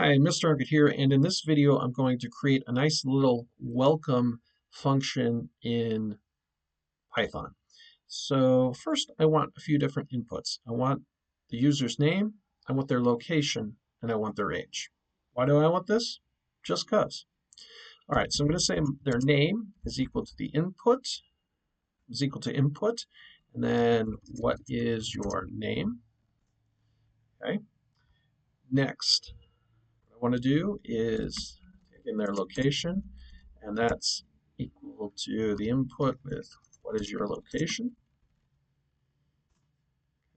Hi, Mr. Arkett here, and in this video I'm going to create a nice little welcome function in Python. So first I want a few different inputs. I want the user's name, I want their location, and I want their age. Why do I want this? Just because. All right, so I'm going to say their name is equal to the input, is equal to input, and then what is your name? Okay. Next, what I want to do is take in their location, and that's equal to the input with what is your location.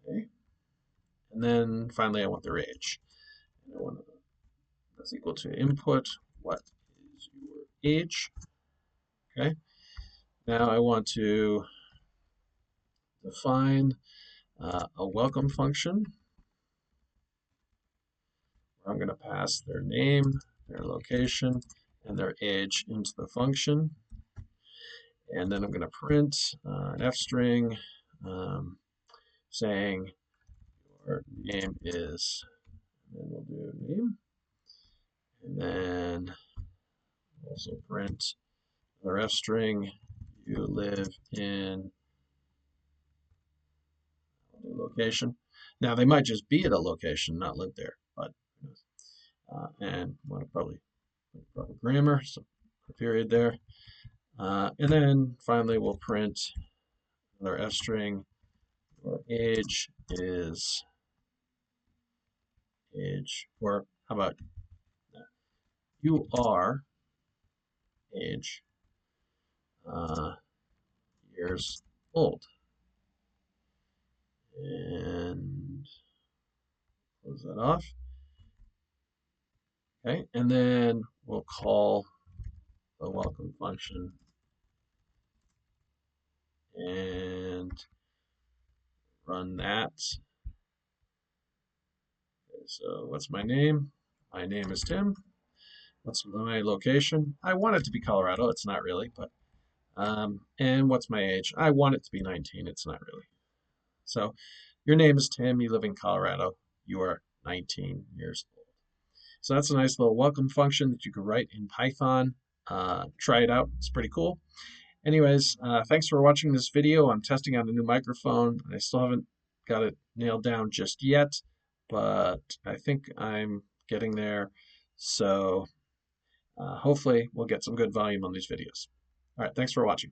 Okay. And then finally I want their age. And I want to, that's equal to input, what is your age? Okay. Now I want to define a welcome function where I'm going to pass their name, their location, and their age into the function. And then I'm going to print an f string saying your name is, and we'll do name, and then also print the ref string, you live in a location. Now they might just be at a location, not live there, but and want to probably proper grammar, so a period there. And then finally we'll print another f string, your age is age, or how about you are age years old. And close that off. Okay, and then we'll call the welcome function and run that. Okay, so what's my name? My name is Tim. What's my location? I want it to be Colorado. It's not really, but and what's my age? I want it to be 19. It's not really. So your name is Tim. You live in Colorado. You are 19 years old. So that's a nice little welcome function that you could write in Python. Try it out. It's pretty cool. Anyways, thanks for watching this video. I'm testing out a new microphone. I still haven't got it nailed down just yet, but I think I'm getting there. So hopefully we'll get some good volume on these videos. All right, thanks for watching.